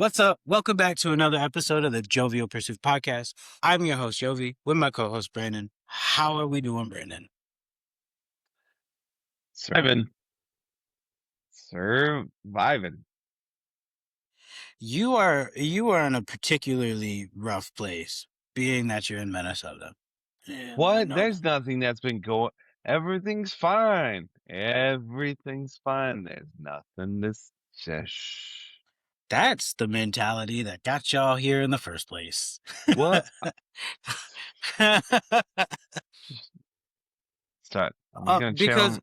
What's up? Welcome back to another episode of the Jovial Pursuit podcast. I'm your host, Jovi, with my co-host, Brandon. How are we doing, Brandon? Surviving. You are in a particularly rough place, being that you're in Minnesota. And I What? know There's nothing that's been going. Everything's fine. Everything's fine. There's nothing to shh. that's the mentality that got y'all here in the first place. What? Start. I'm just gonna Because chill.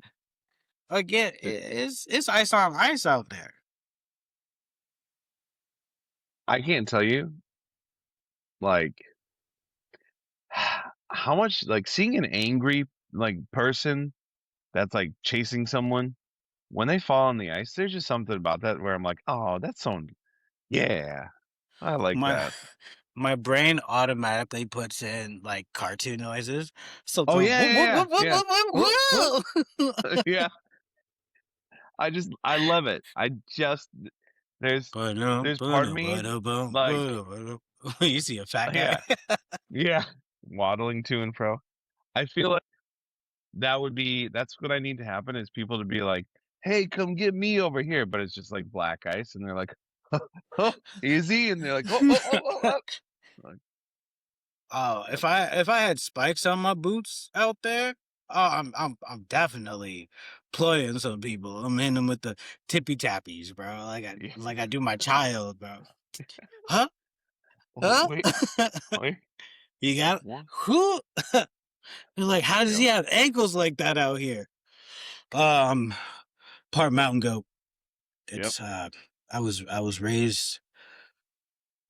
again, it's ice on ice out there. I can't tell you, like, how much, like, seeing an angry, like, person that's, like, chasing someone, when they fall on the ice, there's just something about that where I'm like, oh, that's so, yeah, I like My that. my brain automatically puts in like cartoon noises. So Oh, the yeah. Whoop, whoop. whoop. Yeah. I love it. There's part of me, like, You see a fat guy. yeah, yeah, waddling to and fro. I feel like that's what I need to happen is people to be like, "Hey, come get me over here," but it's just like black ice, and they're like, "Oh, easy," and they're like, "Oh, oh, oh, oh, oh." Like, Oh, yep. if I had spikes on my boots out there, oh, I'm definitely ploying some people. I'm in them with the tippy tappies, bro. Like I do my child, bro. Huh? Huh? Wait, wait, You got one. who? They're like, how does Yep. he have ankles like that out here? Part mountain goat. Yep. It's I was raised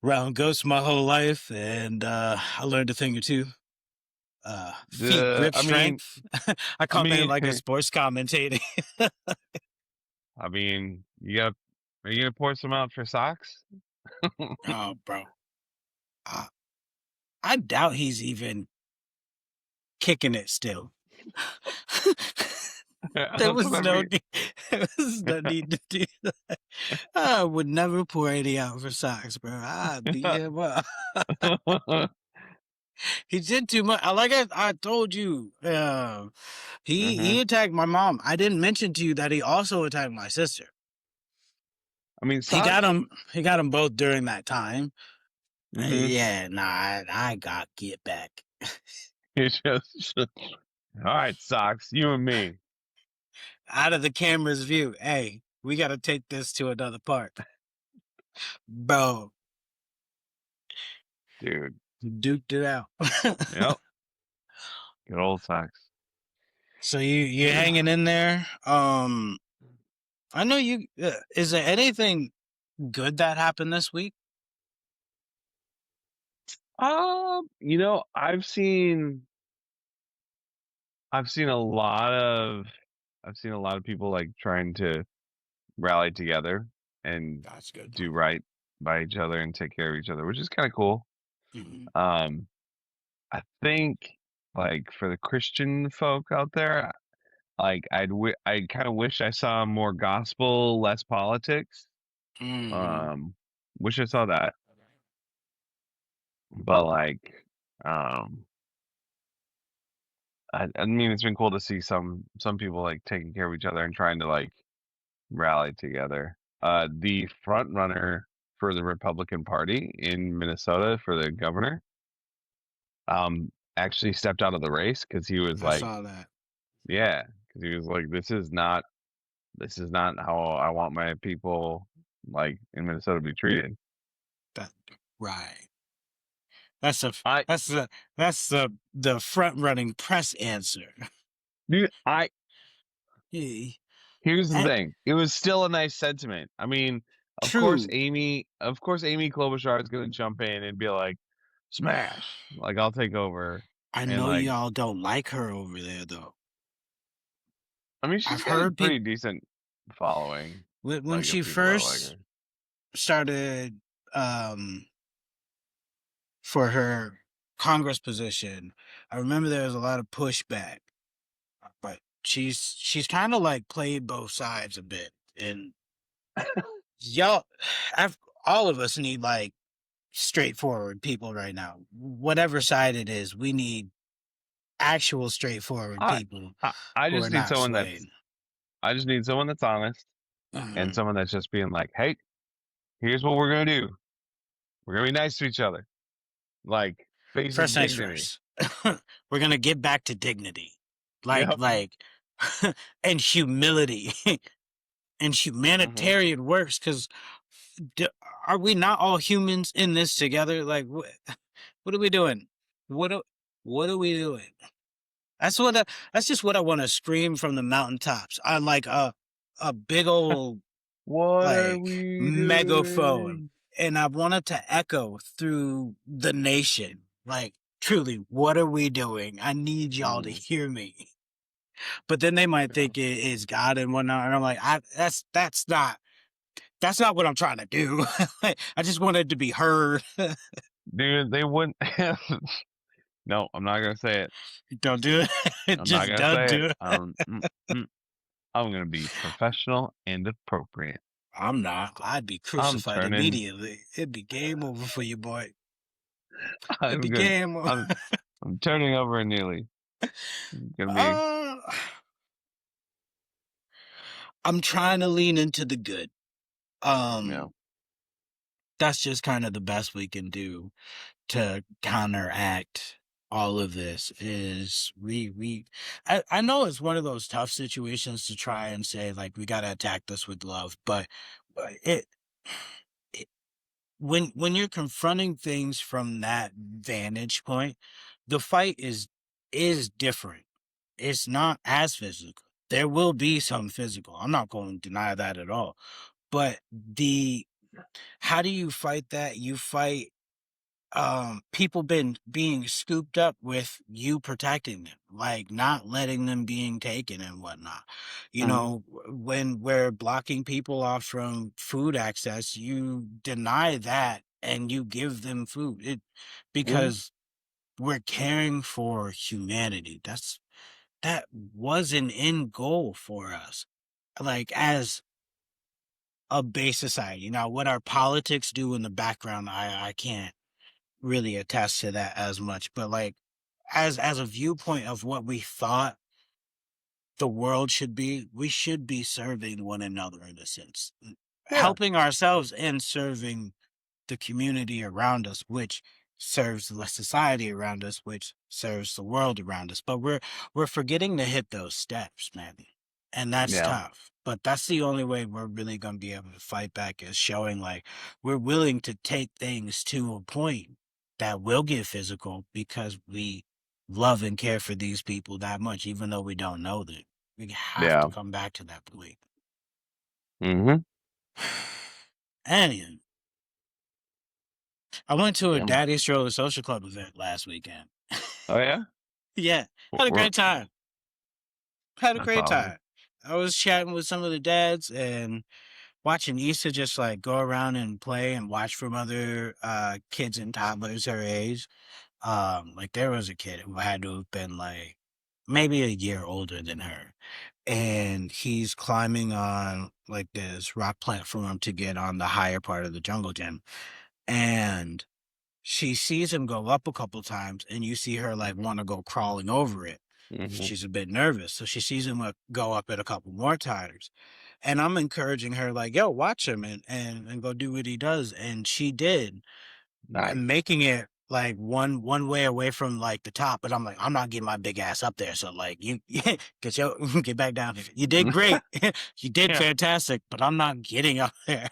around goats my whole life, and I learned a thing or two. Feet The grip strength. I I caught that in mean, like a sports commentating. I mean, are you gonna pour some out for socks? Oh, bro. Uh, I doubt he's even kicking it still. There That's what was I no mean. need, there was no need to do that. I would never pour any out for socks, bro. I'd beat him up. He did too much. I told you, he hmm attacked my mom. I didn't mention to you that he also attacked my sister. I mean, He got socks. them. He got them both during that time. hmm Yeah, nah, I got get back. It's just all right, socks. You and me, Out of the camera's view. Hey, we got to take this to another part, bro. dude. Duked it out. Yep. Good old socks. So you hanging in there. I know you. Is there anything good that happened this week? You know, I've seen a lot of people like trying to rally together and That's good. do right by each other and take care of each other, which is kind of cool. Mm-hmm. Um, I think like for the Christian folk out there, like I kind of wish I saw more gospel, less politics. Mm-hmm. Um, wish I saw that, but like, um, I mean, it's been cool to see some people like taking care of each other and trying to like rally together. The front runner for the Republican Party in Minnesota for the governor, actually stepped out of the race because he was I like, saw that. yeah, because he was like, this is not how I want my people like in Minnesota to be treated. That right. That's a I that's the front running press answer. dude, I Eh, Here's the eh, thing. It was still a nice sentiment. I mean, True. Of course Amy Klobuchar is gonna jump in and be like, smash, like I'll take over. I And know like, y'all don't like her over there though. I mean, she's I've got a heard people pretty decent following, when like of she people that like first her. started um for her Congress position. I remember there was a lot of pushback, but she's kind of like played both sides a bit, and y'all, I've all of us need like straightforward people right now. Whatever side it is, we need actual straightforward I people I who are just need not someone swayed. that's I just need someone that's honest and Mhm. someone that's just being like, "Hey, here's what we're gonna do. We're gonna be nice to each other." Like basic First things dignity. first. We're gonna get back to dignity, like Yep. like, and humility and Hmm. humanitarian works. Because are we not all humans in this together? Like, what are we doing? What are, what are we doing? That's what. That's just what I want to scream from the mountaintops on like a big old What are like we megaphone, doing? and I want it to echo through the nation. Like, truly, what are we doing? I need y'all to Mm, hear me. But then they might yeah. think it is God and whatnot, and I'm like, that's not what I'm trying to do. I just want it to be heard. Dude, they wouldn't. No, I'm not gonna say it. Don't do it. I'm not Just gonna don't say it. do it. Mm. I'm gonna be professional and appropriate. I'm not. I'd be I'm crucified turning. immediately. It'd be game over for you, boy. It'd I'm be good. game over. I'm turning over a new leaf. Gonna be. Uh, I'm trying to lean into the good. You know. That's just kind of the best we can do to counteract all of this is I know it's one of those tough situations to try and say like we got to attack this with love, but it when you're confronting things from that vantage point, the fight is different. It's not as physical. There will be some physical. I'm not going to deny that at all. But the how do you fight that? You fight people been being scooped up with you protecting them, like not letting them being taken and whatnot. You Hmm. know, when we're blocking people off from food access, you deny that and you give them food Hmm. because we're caring for humanity. That was an end goal for us, like as a base society. Now, what our politics do in the background, I can't really attest to that as much, but like as a viewpoint of what we thought the world should be, we should be serving one another in a sense, Yeah. helping ourselves and serving the community around us, which serves the society around us, which serves the world around us. But we're forgetting to hit those steps, man. And that's Yeah. tough. But that's the only way we're really gonna be able to fight back is showing like we're willing to take things to a point that will get physical because we love and care for these people that much, even though we don't know them. We have to Yeah. come back to that belief. Hmm. Anyway, I went to a Yeah. Daddy Stroller Social Club event last weekend. Oh yeah. Yeah, Wh- had a wh- great time. Had a That's great awesome. time. I was chatting with some of the dads and watching Issa just like go around and play and watch from other kids and toddlers her age. Like there was a kid who had to have been like maybe a year older than her. And he's climbing on like this rock platform to get on the higher part of the jungle gym. And she sees him go up a couple times and you see her like want to go crawling over it. Hmm. She's a bit nervous. So she sees him go up it a couple more times. And I'm encouraging her like, yo, watch him and go do what he does. And she did, Nice. making it like one way away from like the top. But I'm like, I'm not getting my big ass up there. So like you get back down here. You did great. You did Yeah. fantastic, but I'm not getting up there.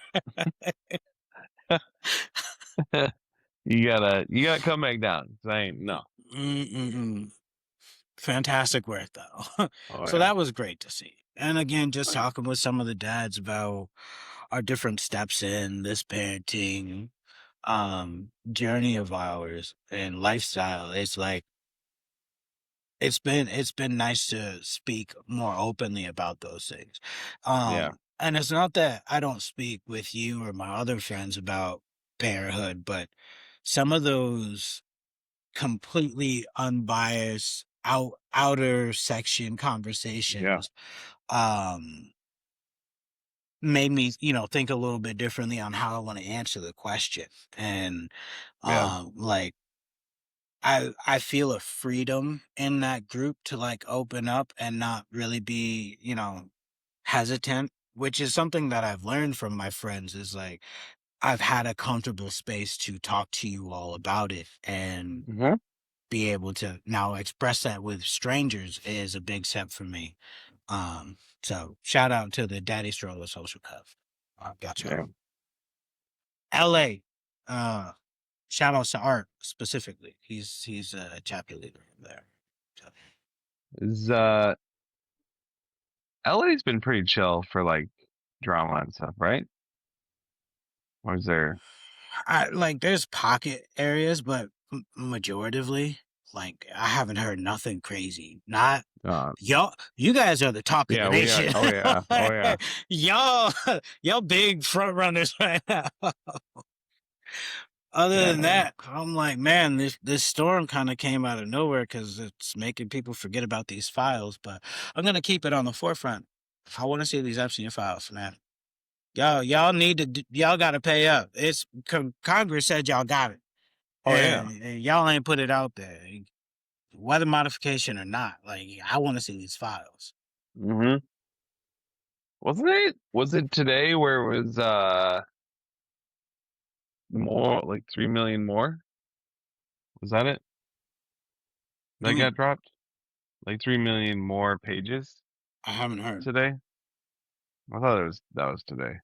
You gotta come back down. Saying no. Mm-mm-mm. Fantastic work though. Oh So yeah. that was great to see. And again, just Oh yeah. talking with some of the dads about our different steps in this parenting journey of ours and lifestyle. It's like it's been nice to speak more openly about those things. Yeah. And it's not that I don't speak with you or my other friends about parenthood, but some of those completely unbiased outer section Yeah. conversations um made me, think a little bit differently on how I want to answer the question. And Yeah. like I feel a freedom in that group to like open up and not really be, hesitant, which is something that I've learned from my friends is like I've had a comfortable space to talk to you all about it and Hmm. be able to now express that with strangers is a big step for me. So shout out to the Daddy Stroller Social Cup. Got y'all. Yeah. LA. Uh Shout outs to Art specifically. He's a chapter leader there. So, Is LA's been pretty chill for like drama and stuff, right? Or is there I like there's pocket areas, but majoritively, like I haven't heard nothing crazy. Not uh y'all. You guys are the talk of the yeah, we are. nation. Oh yeah. Oh yeah. y'all, y'all big front runners right now. Other Yeah, than man. that, I'm like, man, this storm kind of came out of nowhere because it's making people forget about these files. But I'm gonna keep it on the forefront. I want to see these Epstein files, man. Y'all need to y'all got to pay up. It's Congress said y'all got it, Oh yeah. and y'all ain't put it out there, weather modification or not. Like I want to see these files. Hmm. Wasn't it? Was it today where it was more like 3 million more? Was that it? That Mm, got dropped? Like 3 million more pages I haven't heard. today? I thought that was today.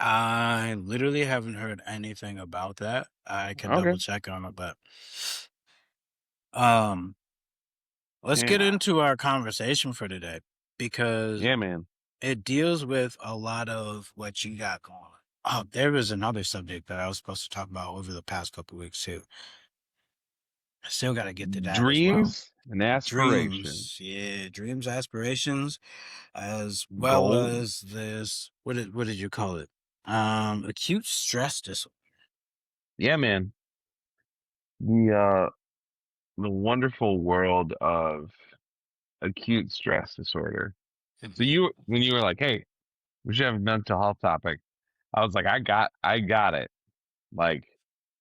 I literally haven't heard anything about that. I can Okay. double check on it, but um, let's get Yeah. into our conversation for today because Yeah, man. it deals with a lot of what you got going on. Oh, there was another subject that I was supposed to talk about over the past couple weeks too. I still got to get to that as well. Dreams and aspirations. Dreams, yeah, dreams, aspirations, as well Goals. as this. What did you call it? Acute stress disorder. Yeah, man. The wonderful world of acute stress disorder. So when you were like, "Hey, we should have a mental health topic," I was like, I got it, like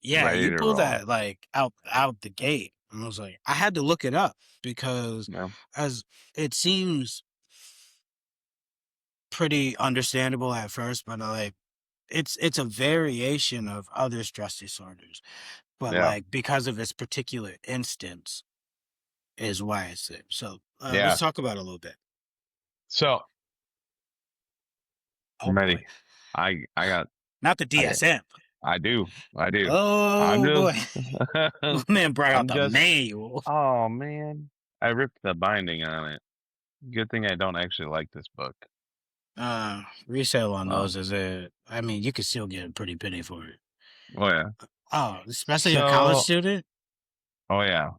Yeah, ready you to pulled roll. that like out the gate, and I was like, I had to look it up because No, as it seems pretty understandable at first, but like it's a variation of other stress disorders, but yeah, like because of its particular instance is why it's there. So let's yeah. talk about it a little bit. So Oh I'm boy, ready. I got, not the I got, DSM. I do. I'm Oh boy, just, my man brought out I'm the just. manual. Oh man, I ripped the binding on it. Good thing I don't actually like this book. Resale on Oh, those is a. I mean, you could still get a pretty penny for it. oh yeah. Oh, especially a college So, student. oh yeah.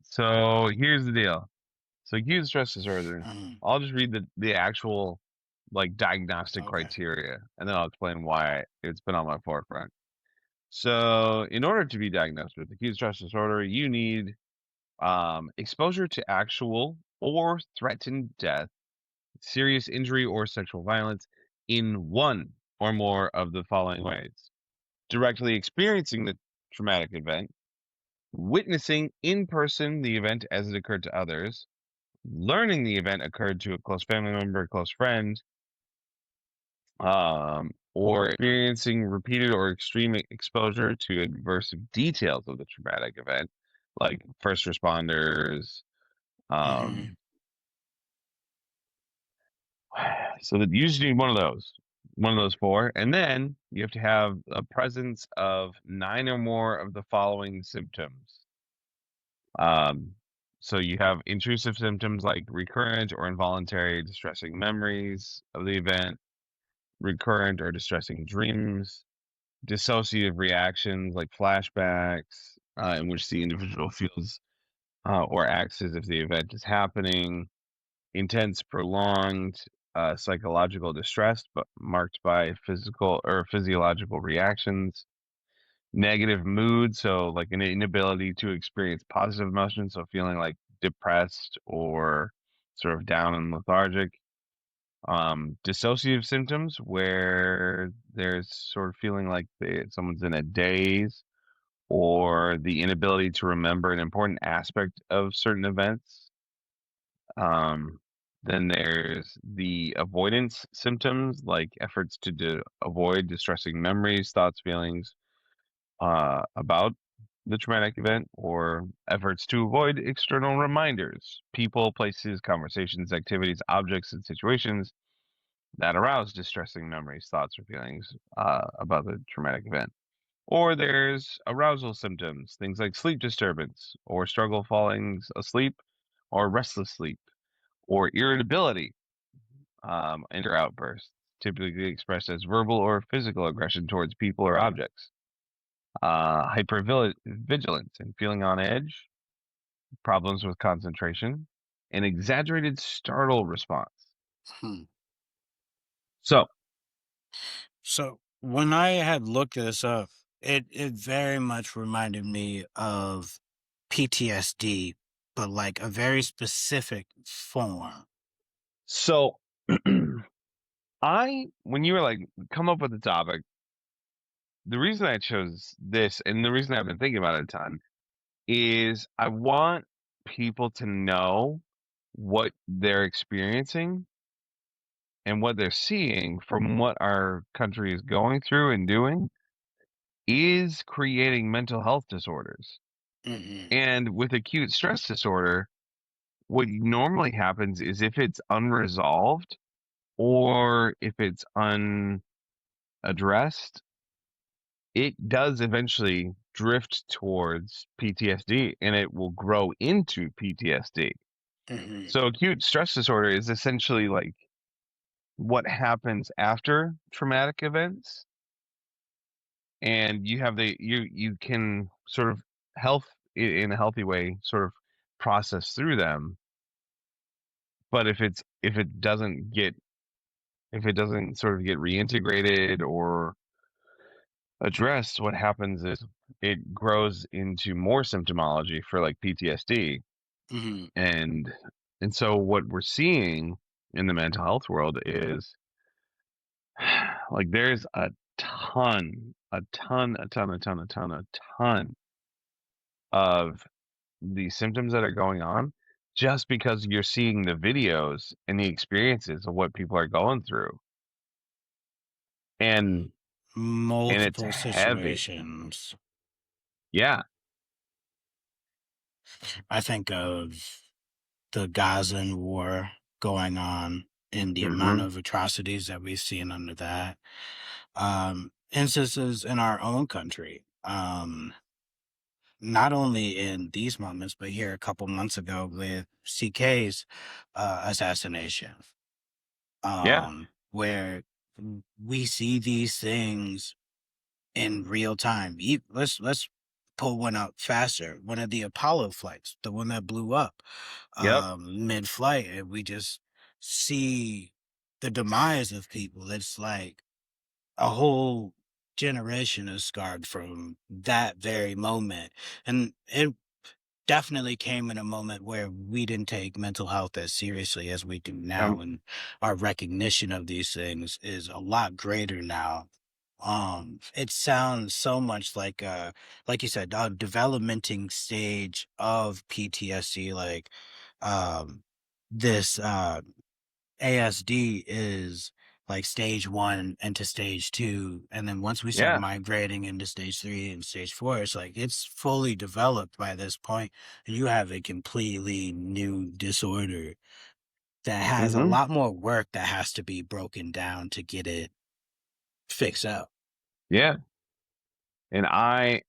So here's the deal. So acute stress disorder. Mm, I'll just read the actual like diagnostic okay. criteria, and then I'll explain why it's been on my forefront. So, in order to be diagnosed with acute stress disorder, you need exposure to actual or threatened death, serious injury, or sexual violence in one or more of the following ways: directly experiencing the traumatic event, witnessing in person the event as it occurred to others, learning the event occurred to a close family member, close friend, or experiencing repeated or extreme exposure to adverse details of the traumatic event, like first responders. Hmm. Um, so that you usually need one of those four, and then you have to have a presence of nine or more of the following symptoms. Um, so you have intrusive symptoms like recurrent or involuntary distressing memories of the event, recurrent or distressing dreams, dissociative reactions like flashbacks, in which the individual feels or acts as if the event is happening, intense, prolonged psychological distress, but marked by physical or physiological reactions, negative mood, so like an inability to experience positive emotions, so feeling like depressed or sort of down and lethargic, Dissociative symptoms where there's sort of feeling like someone's in a daze or the inability to remember an important aspect of certain events. Um, then there's the avoidance symptoms, like efforts to avoid distressing memories, thoughts, feelings about the traumatic event, or efforts to avoid external reminders, people, places, conversations, activities, objects, and situations that arouse distressing memories, thoughts, or feelings about the traumatic event. Or there's arousal symptoms, things like sleep disturbance, or struggle falling asleep, or restless sleep, or irritability, anger outbursts, typically expressed as verbal or physical aggression towards people or objects. Hypervigilance and feeling on edge, problems with concentration, an exaggerated startle response. Hmm. So, So when I had looked this up, it very much reminded me of PTSD, but like a very specific form. so when you were like, come up with the topic, the reason I chose this and the reason I've been thinking about it a ton is I want people to know what they're experiencing and what they're seeing from what our country is going through and doing is creating mental health disorders. Hmm. And with acute stress disorder, what normally happens is if it's unresolved or if it's unaddressed, it does eventually drift towards PTSD and it will grow into PTSD. Hmm. So acute stress disorder is essentially like what happens after traumatic events, and you have you can sort of health in a healthy way sort of process through them. But if it doesn't sort of get reintegrated or addressed, what happens is it grows into more symptomology for like PTSD. Hmm. And so what we're seeing in the mental health world is like there's a ton of these symptoms that are going on just because you're seeing the videos and the experiences of what people are going through. And it's Multiple heavy. situations. Yeah. I think of the Gazan war going on and the amount Mhm. of atrocities that we've seen under that. Instances in our own country. Not only in these moments, but here a couple months ago with CK's assassination, Yeah. where we see these things in real time. Let's pull one up faster. One of the Apollo flights, the one that blew up Yep. mid-flight, and we just see the demise of people. It's like a whole generation is scarred from that very moment, and it definitely came in a moment where we didn't take mental health as seriously as we do now, Um, and our recognition of these things is a lot greater now. It sounds so much like you said, a developmenting stage of PTSD, like um this ASD is like stage one into stage two. And then once we start yeah. migrating into stage three and stage four, it's like it's fully developed by this point, and you have a completely new disorder that has a Mhm. lot more work that has to be broken down to get it fixed up. Yeah. And I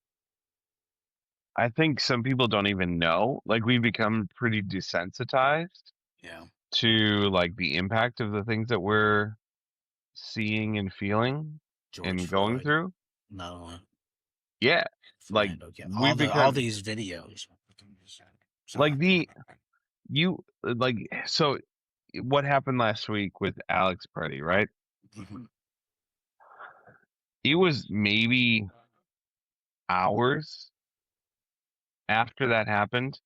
think some people don't even know. Like we become pretty desensitized Yeah. to like the impact of the things that we're seeing and feeling George and going Floyd, through. another one. Yeah. Like Flando, yeah. we All become these videos. Sorry. like you like so what happened last week with Alex Preddy, right? Mhm. It was maybe hours after that happened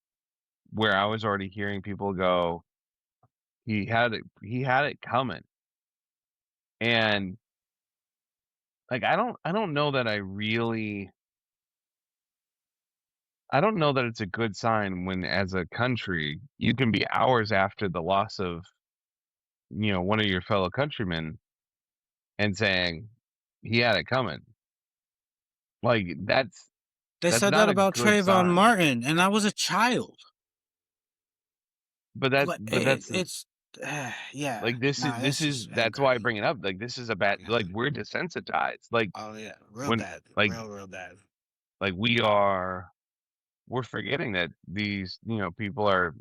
where I was already hearing people go, he had it coming. And like I don't know that I don't know that it's a good sign when as a country you can be hours after the loss of, one of your fellow countrymen and saying he had it coming. Like They that's said not that a about good Trayvon sign. Martin, and I was a child. Like But that's it's, yeah. like this is Nah, this this is is that's why I aggravating. bring it up. Like this is a bad like Yeah. we're desensitized. Like Oh yeah, real when bad, like real bad. like we're forgetting that these, people are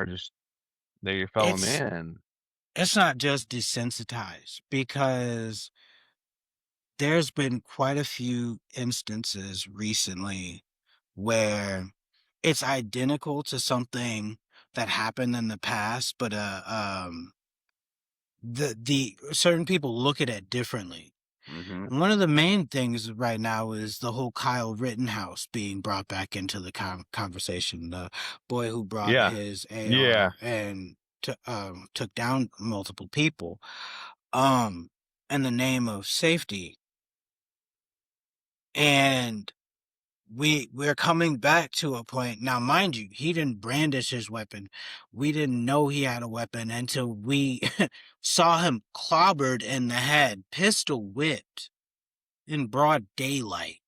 just they're your fellow It's man. it's not just desensitized because there's been quite a few instances recently where it's identical to something that happened in the past, but the certain people look at it differently. Mhm. One of the main things right now is the whole Kyle Rittenhouse being brought back into the conversation. The boy who brought Yeah. his Yeah. AR and took down multiple people, um, in the name of safety. And we're coming back to a point now. Mind you, he didn't brandish his weapon. We didn't know he had a weapon until we saw him clobbered in the head, pistol whipped in broad daylight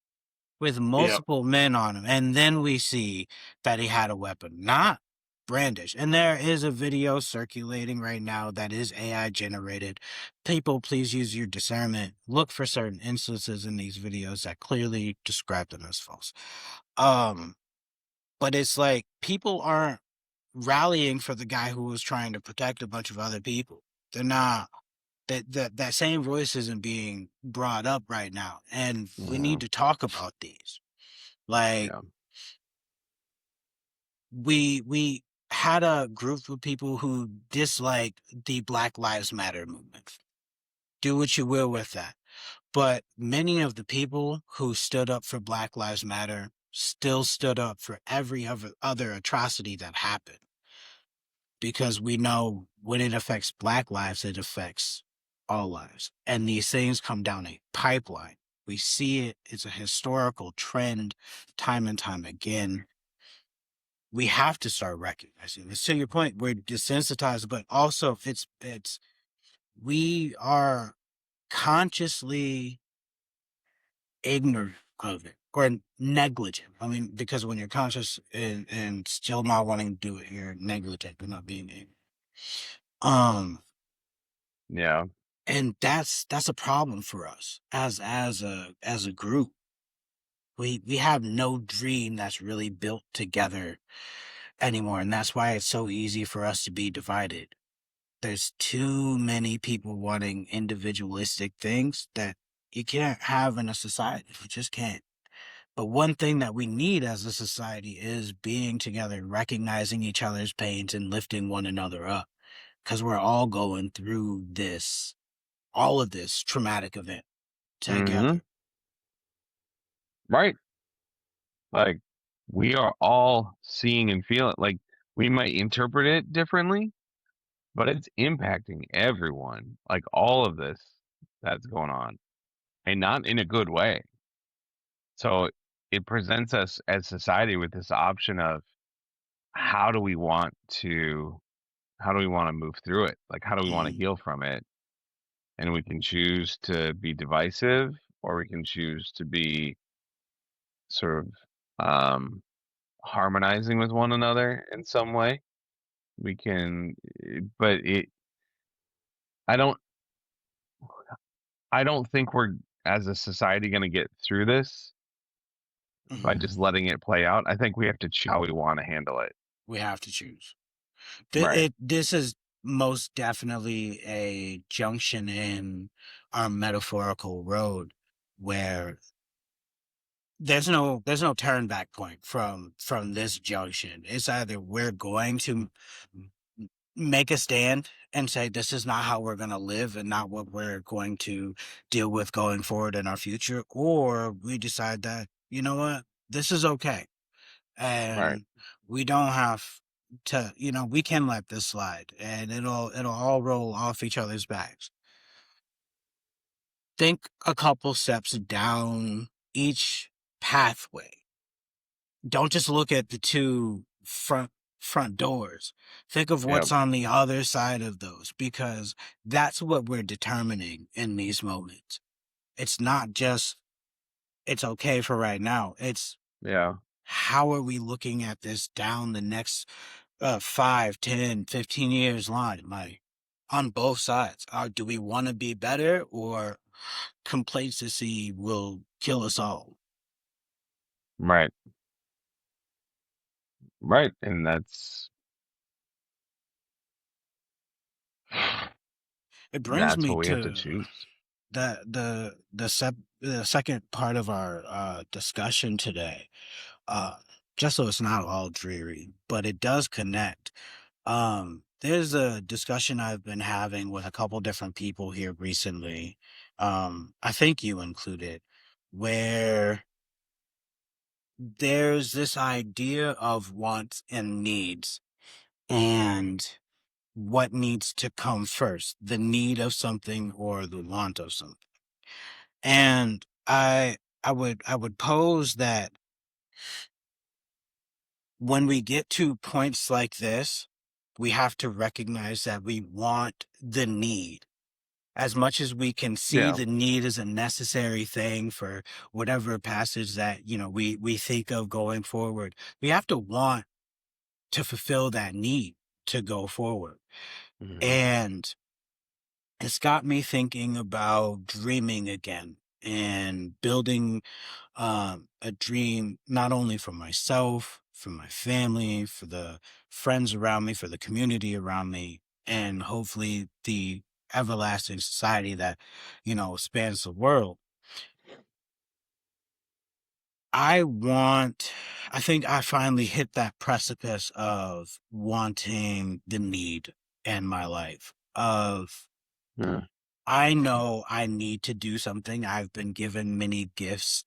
with Yep. multiple men on him, and then we see that he had a weapon, not brandish. And there is a video circulating right now that is AI generated. People, please use your discernment. Look for certain instances in these videos that clearly describe them as false. Um, but it's like people aren't rallying for the guy who was trying to protect a bunch of other people. They're not. That same voice isn't being brought up right now, and we Yeah. need to talk about these. Like Yeah. we had a group of people who disliked the Black Lives Matter movement. Do what you will with that. But many of the people who stood up for Black Lives Matter still stood up for every other atrocity that happened, because we know when it affects Black lives, it affects all lives. And these things come down a pipeline. We see it, it's a historical trend time and time again. We have to start recognizing this. To your point, we're desensitized, but also it's we are consciously ignorant of it or negligent. I mean, because when you're conscious and still not wanting to do it, you're negligent. You're not being ignorant. Um, Yeah. and that's a problem for us as a group. We have no dream that's really built together anymore, and that's why it's so easy for us to be divided. There's too many people wanting individualistic things that you can't have in a society. You just can't. But one thing that we need as a society is being together, recognizing each other's pains and lifting one another up, because we're all going through all of this traumatic event Mhm. together. Right. Like we are all seeing and feeling like we might interpret it differently, but it's impacting everyone. Like all of this that's going on and not in a good way. So it presents us as society with this option of how do we want to how do we want to move through it? Like how do we want to Mm, heal from it? And we can choose to be divisive or we can choose to be sort of harmonizing with one another in some way. We can but it I don't I don't think we're as a society going to get through this by mhm. just letting it play out. I think we have to choose how we want to handle it. We have to choose. Right. This is most definitely a junction in our metaphorical road where there's no turn back point from this junction. It's either we're going to make a stand and say this is not how we're going to live and not what we're going to deal with going forward in our future, or we decide that, you know what, this is okay, Right. and we don't have to, we can let this slide and it'll all roll off each other's backs. think a couple steps down each pathway. Don't just look at the two front doors. Think of Yep. what's on the other side of those, because that's what we're determining in these moments. It's not just it's okay for right now. It's Yeah. how are we looking at this down the next 5, 10, 15 years line, like on both sides. Do we want to be better, or complacency will kill us all? Right. Right. And It brings that's me what we have to to choose. the second part of our discussion today. Uh, just so it's not all dreary, but it does connect. There's a discussion I've been having with a couple different people here recently. I think you included, where there's this idea of wants and needs, and what needs to come first, the need of something or the want of something. And I would pose that when we get to points like this, we have to recognize that we want the need. As much as we can see Yeah. the need as a necessary thing for whatever passage that, we think of going forward, we have to want to fulfill that need to go forward. Hmm. And it's got me thinking about dreaming again and building a dream, not only for myself, for my family, for the friends around me, for the community around me, and hopefully the everlasting society that, spans the world. I think I finally hit that precipice of wanting the need in my life, of Yeah. I know I need to do something. I've been given many gifts,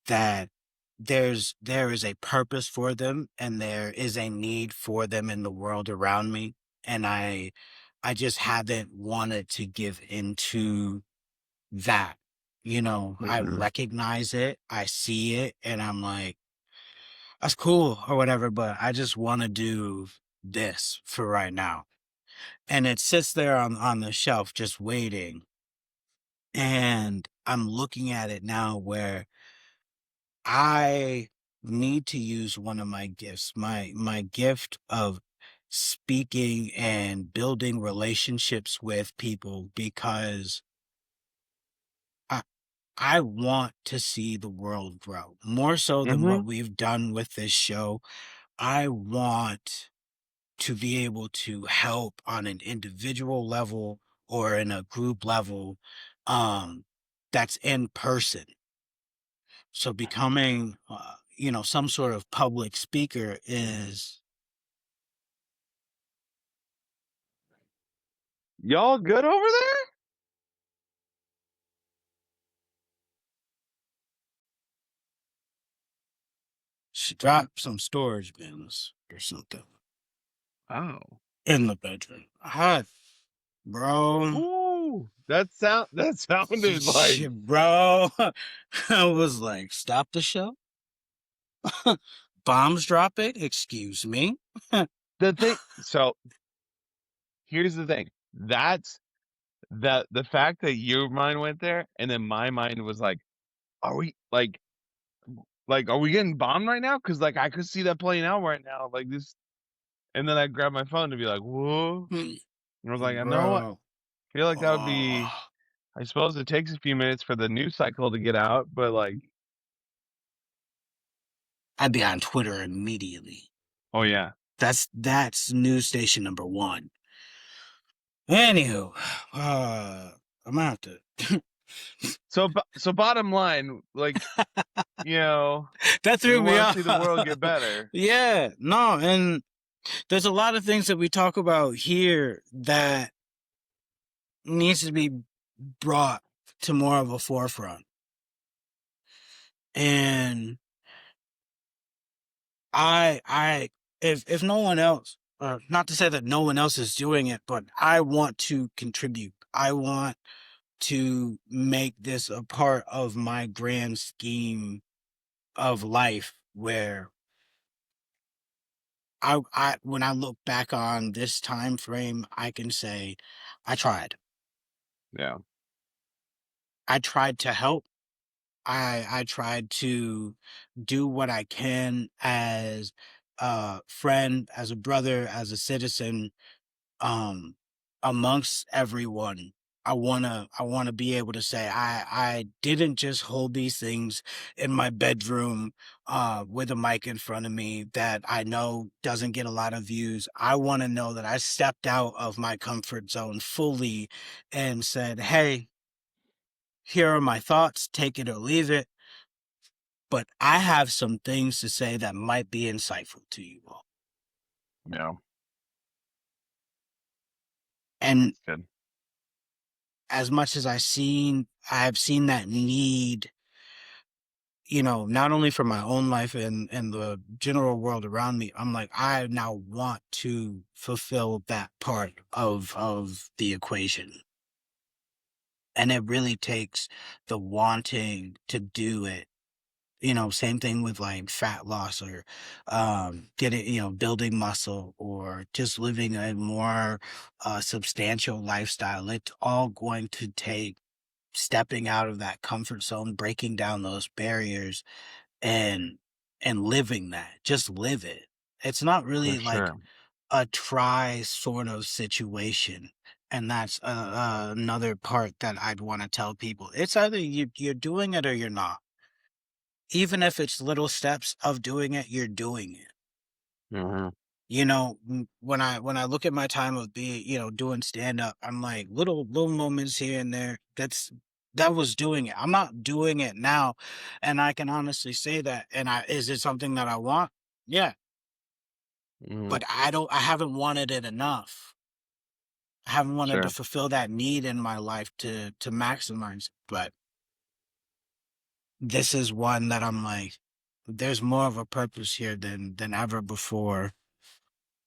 that there is a purpose for them, and there is a need for them in the world around me. And I just haven't wanted to give into that. I Hmm. recognize it, I see it, and I'm like, that's cool or whatever, but I just want to do this for right now. And it sits there on the shelf just waiting. And I'm looking at it now where I need to use one of my gifts, my gift of speaking and building relationships with people, because I I want to see the world grow more so than Hmm. what we've done with this show. I want to be able to help on an individual level or in a group level, um that's in person. So becoming, some sort of public speaker is Y'all good over there? should drop some storage bins or something Oh. in the bedroom. Hot, bro. Ooh. That sounded like Bro, I was like, stop the show. Bombs dropping. Excuse me. the thing. So here's the thing. That's the fact that your mind went there, and then my mind was like, are we are we getting bombed right now? Because like I could see that playing out right now, like this. And then I grabbed my phone to be like, whoa. And I was like, I know what? Bro. I feel like that would be. Oh, I suppose it takes a few minutes for the news cycle to get out, but like, I'd be on Twitter immediately. oh yeah. That's news station number one. Anywho, I'm gonna have to. So bottom line, like, you know, That we threw me want to off. see the world get better. Yeah, no, and there's a lot of things that we talk about here that needs to be brought to more of a forefront. And I, if no one else, not to say that no one else is doing it, but I want to contribute. I want to make this a part of my grand scheme of life where I when I look back on this time frame, I can say I tried. Yeah. I tried to help. I tried to do what I can as a friend, as a brother, as a citizen, um, amongst everyone. I wanna be able to say I didn't just hold these things in my bedroom with a mic in front of me that I know doesn't get a lot of views. I want to know that I stepped out of my comfort zone fully and said, "Hey, here are my thoughts, take it or leave it, but I have some things to say that might be insightful to you all." Yeah. And It's good. as much as I have seen that need, not only for my own life and the general world around me, I'm like, I now want to fulfill that part of the equation. And it really takes the wanting to do it. Same thing with like fat loss or getting, building muscle or just living a more substantial lifestyle. It's all going to take stepping out of that comfort zone, breaking down those barriers and living that. Just live it. It's not For really like sure. a try sort of situation. And that's another part that I'd want to tell people. It's either you're doing it or you're not. Even if it's little steps of doing it, you're doing it. Hmm. When I look at my time of being, doing stand up, I'm like little moments here and there. That was doing it. I'm not doing it now, and I can honestly say that. And is it something that I want? Yeah, Hmm. but I haven't wanted it enough. I haven't wanted to Sure. fulfill that need in my life to maximize. But this is one that I'm like, there's more of a purpose here than ever before.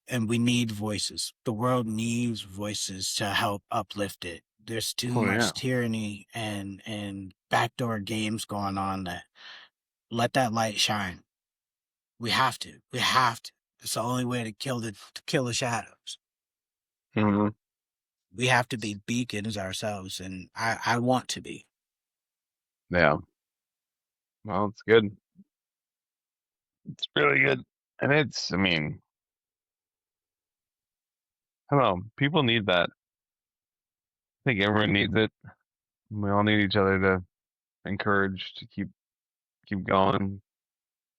And we need voices. The world needs voices to help uplift it. There's too Oh yeah. much tyranny and backdoor games going on that let that light shine. We have to. We have to. It's the only way to kill the shadows. Hmm. We have to be beacons ourselves, and I want to be. Yeah. Well, it's good. It's really good. And I mean, I don't know. People need that. I think everyone needs it. We all need each other to encourage to keep going,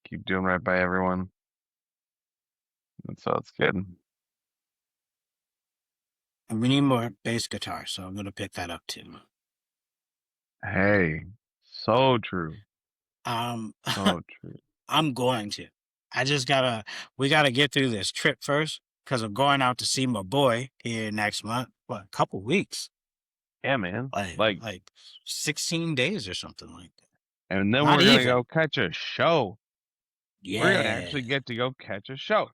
keep doing right by everyone. And so it's good. And we need more bass guitar, so I'm gonna pick that up too. Hey, so true. Um So true. I'm going to. I just gotta we gotta get through this trip first because I'm going out to see my boy here next month. What, a couple weeks? Yeah, man. Like Like, like 16 days or something like that. and then Not we're gonna even. go catch a show. We're gonna Yeah. actually get to go catch a show.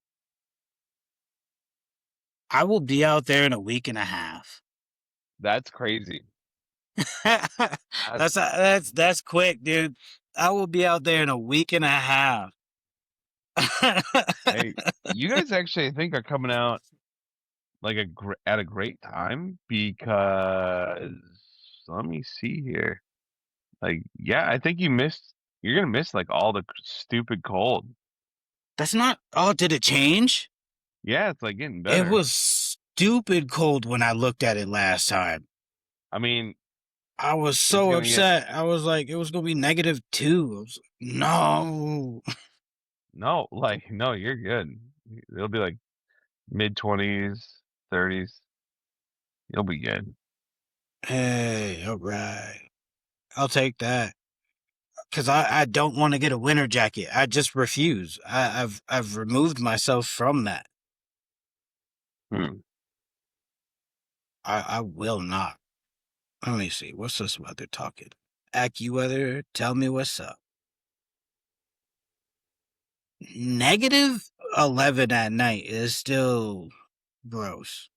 I will be out there in a week and a half. That's crazy. That's That's that's quick, dude. I will be out there in a week and a half. hey, you guys actually I think are coming out like at a great time because let me see here. Like, yeah, I think you're gonna miss like all the stupid cold. That's not. Oh, did it change? Yeah, it's like getting It better. was stupid cold when I looked at it last time. I mean, I was it's so gonna get upset. I was like, it was gonna be -2. I was like, no. no, like no, you're good. It'll be like mid 20s, 30s. You'll be good. Hey, all right. I'll take that. Cause I don't want to get a winter jacket. I just refuse. I've removed myself from that. Hmm. I will not. Let me see. What's this weather talking? AccuWeather, tell me what's up. -11 at night is still gross.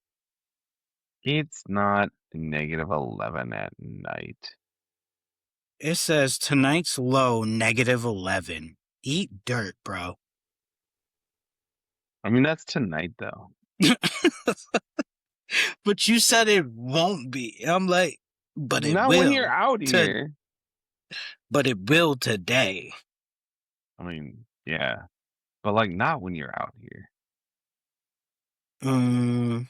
It's not -11 at night. It says tonight's low -11. Eat dirt, bro. I mean, that's tonight though. But you said it won't be. I'm like, but it Not when you're will. out To here. but it will today. I mean, yeah, but like not when you're out here. Um,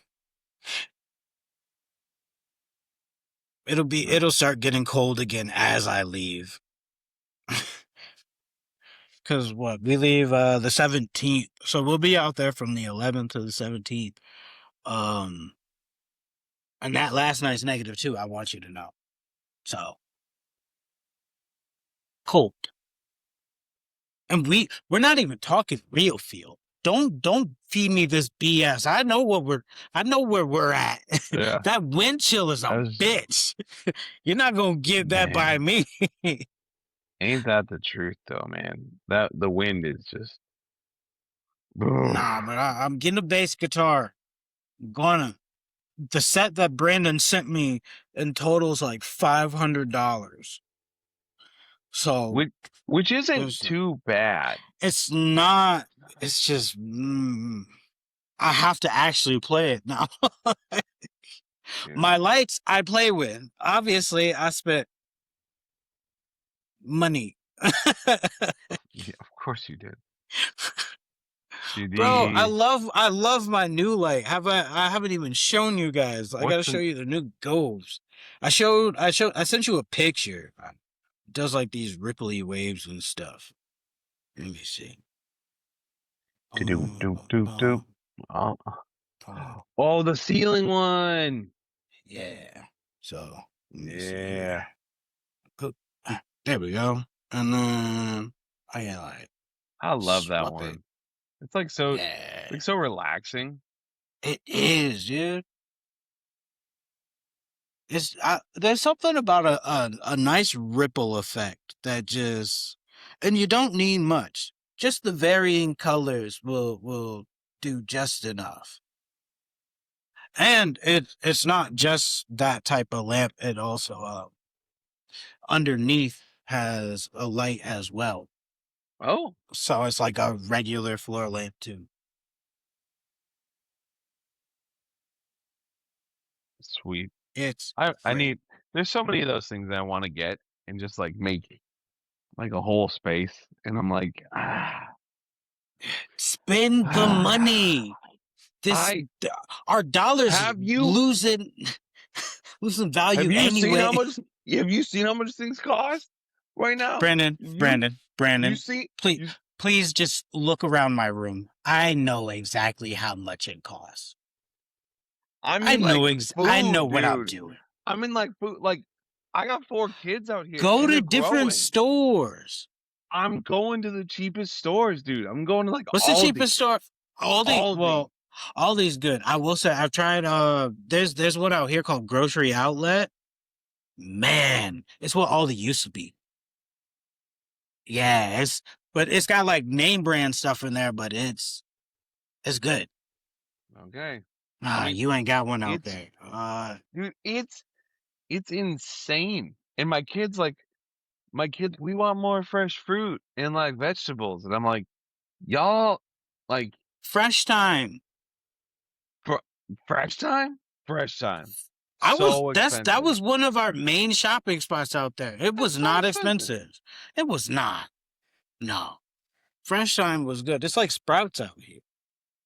No. it'll start getting cold again as I leave. Cause what we leave the 17th, so we'll be out there from the 11th to the 17th. Um, and that last night's -2. I want you to know. So cold, and we're not even talking real feel. Don't feed me this BS. I know where we're at. Yeah, That wind chill is a I was bitch. You're not gonna get that by man. me. Ain't that the truth though, man? That the wind is just. Ugh. Nah, but I'm getting a bass guitar. I'm gonna the set that Brandon sent me in total is like $500. So Which which isn't it's too bad. it's not. It's just I have to actually play it now. Yeah, My lights I play with. Obviously, I spent money. yeah, of course you did. Dude, Bro, the I love my new light. I haven't even shown you guys. I gotta what's show the you the new Goves. I sent you a picture. It does like these ripply waves and stuff. Let me see. do Uh, do uh, do uh, do. Oh, hold on. oh, the ceiling one. Yeah. So let me see here. Yeah, Oop, there we go. And then I gotta like I love that swap it. one. It's Yeah. like so relaxing. It is, dude. There's something about a nice ripple effect that just, and you don't need much. Just the varying colors will do just enough. And it's not just that type of lamp. It also underneath has a light as well. Oh, So it's like a regular floor lamp too. sweet. It's I great. need. There's so many of those things that I want to get and just like make like a whole space, and I'm like, Spend the ah. money. This I our dollars have you losing losing have value you seen anyway. how much have you seen how much things cost right now? You Brandon, see please, you please just look around my room. I know exactly how much it costs. I mean like I know food, what I'm dude. doing. I mean like food like I got 4 kids out here Go and to they're different growing. stores. I'm going to the cheapest stores, dude. I'm going to like What's the Aldi. cheapest store? Aldi. Aldi. Well, Aldi's good. I will say I've tried. There's one out here called Grocery Outlet. Man, it's what Aldi used to be. Yeah, but it's got like name brand stuff in there, but it's good. Okay. I Ah, mean, you ain't got one out it's there. dude, it's insane. And my kids, we want more fresh fruit and like vegetables. And I'm like, y'all like Fresh Time. fr fresh time? Fresh time. I was So that expensive. was one of our main shopping spots out there. It was That's so not expensive. expensive. It was not. No. Fresh Time was good. It's like Sprouts out here.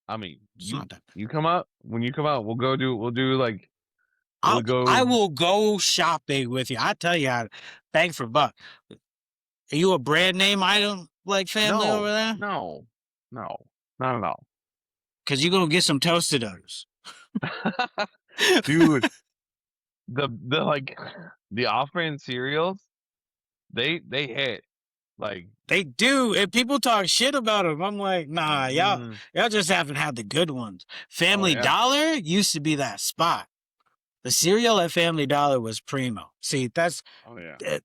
I mean, It's not that bad. you come out when you come out, we'll do like we'll I go will go shopping with you. I tell you, bang for buck. Are you a brand name item like family over no, there? no, no, not at all. Cause you're gonna get some toasted others. Dude, the like the off-brand cereals, they hit. Like, They do, and people talk shit about them. I'm like, nah, mm, y'all just haven't had the good ones. oh Family yeah, Dollar used to be that spot. The cereal at Family Dollar was primo. See, oh yeah. that,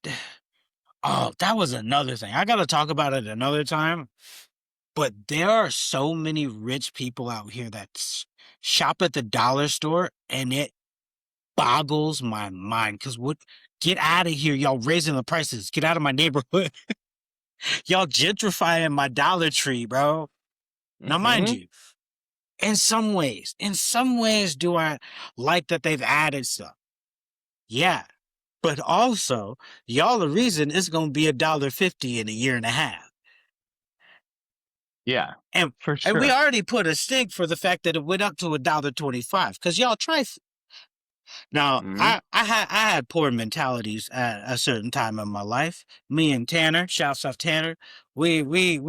oh, that was another thing. I gotta talk about it another time. But there are so many rich people out here that shop at the dollar store, and boggles my mind. Because what? Get out of here, y'all raising the prices. Get out of my neighborhood. Y'all gentrifying my Dollar Tree, bro. Now, mind Mm-hmm. you, in some ways, do I like that they've added stuff? Yeah. But also, y'all the reason it's gonna be $1.50 in a year and a half. Yeah, And for and we sure. already put a stink for the fact that it went up to $1.25 because y'all trifle. Now, Mm-hmm. I had poor mentalities at a certain time in my life. Me and Tanner, shouts off Tanner, we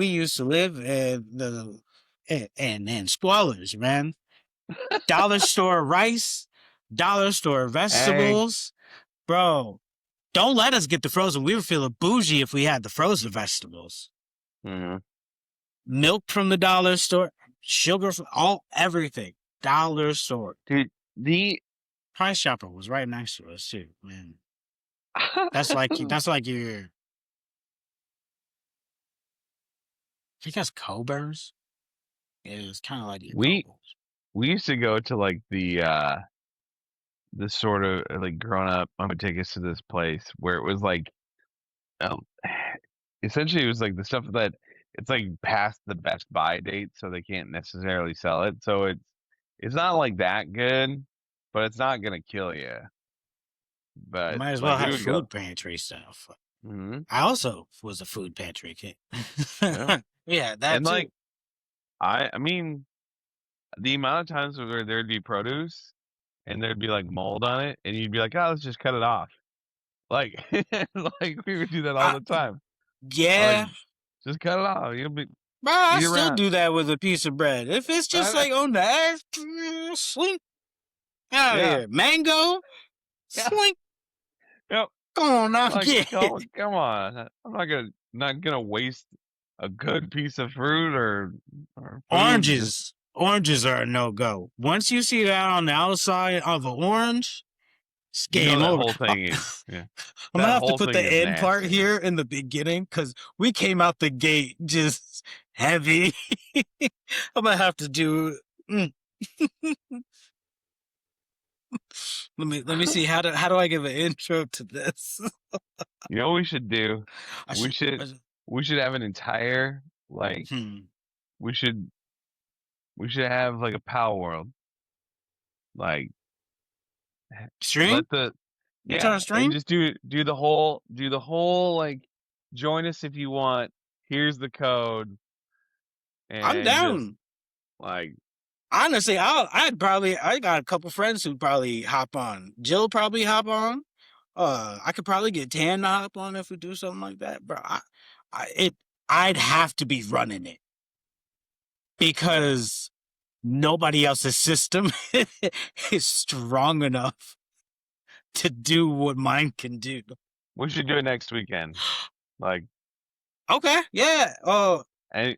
used to live in squalors, man. Dollar store rice, dollar store Hey. vegetables, bro. Don't let us get the frozen. We were feeling bougie if we had the frozen vegetables. Mm-hmm. Milk from the dollar store, sugar from everything. Dollar store. Dude, the Price Chopper was right next to us too, man. That's like your I think that's Coburn's. Yeah, it's kind of like your we Coburn's. we used to go to like the sort of like grown up. I'm gonna take us to this place where it was like um, essentially it was like the stuff that it's like past the best buy date, so they can't necessarily sell it. So it's not like that good, but it's not gonna kill you. But Might as well like we have would go. food pantry stuff. Hmm. I also was a food pantry kid. Yeah, Yeah, that and too. like I mean the amount of times where there'd be produce and there'd be like mold on it, and you'd be like, oh, let's just cut it off. Like like we would do that all I, the time. Like yeah, just cut it off. You'll be bro, I eat still around. do that with a piece of bread. If it's just I, like on the edge, slink out of yeah, here. Mango, yeah, slink. yep. Come on now, Like get it. come on. I'm not gonna waste a good piece of fruit or food. Just Oranges are a no go. Once you see that on the outside of an orange, it's you know game that over. whole I'm thing is yeah. gonna That have to whole put thing the is end part nasty. here in the beginning because we came out the gate just heavy. I'm gonna have to do. Mm, let me see how do I give an intro to this? You know what we should do? I We should. should we should have an entire like Hmm. we should we should have like a pal world. Like Stream? let the You trying yeah, to and stream? just do the whole like join us if you want. Here's the code I'm and just down. like Honestly, I got a couple friends who probably hop on. Jill probably hop on. I could probably get Tan to hop on if we do something like that, bro. I'd have to be running it because nobody else's system is strong enough to do what mine can do. we should do it next weekend. Like Okay, yeah. any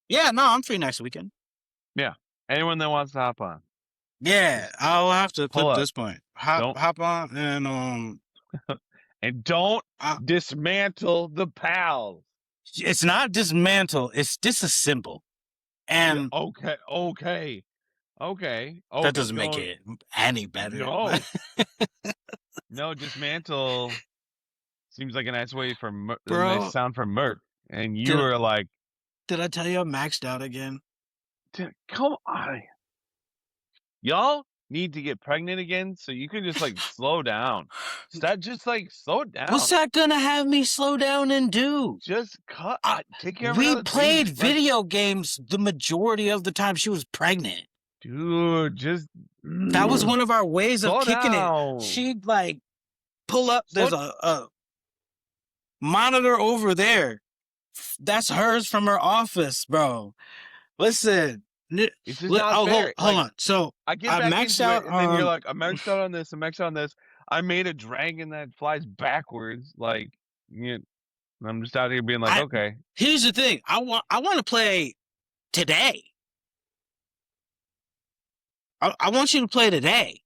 Yeah. No, I'm free next weekend. yeah, anyone that wants to hop on, Yeah, just I'll have to pull clip up. this point. Hop, Don't hop on, and and don't I, dismantle the pals. it's not dismantle. It's disassemble, Yeah, and okay, okay, okay, that okay. doesn't make Don't it any better. no no dismantle seems like a nice way for a nice Bro, sound for Merc, and you did were like, did I tell you I'm maxed out again? Come on, y'all need to get pregnant again so you can just like slow down. Stop, just like slow What's down. that gonna have me slow down and do? Just cut. I, Take care of we another played baby. Like, video games the majority of the time she was pregnant. dude, just That was one of our ways of slow kicking it. down. She'd like pull up. Slow. There's a monitor over there. That's hers from her office, bro. Listen. It's just not Oh, hold, fair. hold Like, on. So I get I back maxed into it, out and then you're on. like, I'm maxed out on this. I'm maxed out on this. I made a dragon that flies backwards. Like, you I'm just out here being like, I okay, Here's the thing. I want to play today. I want you to play today.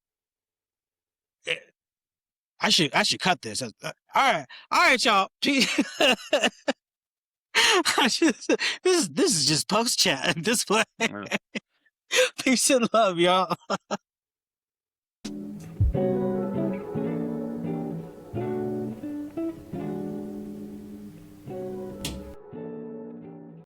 Eh, I should cut this. All right, y'all. This is just post chat at this point. uh, Peace and love, y'all.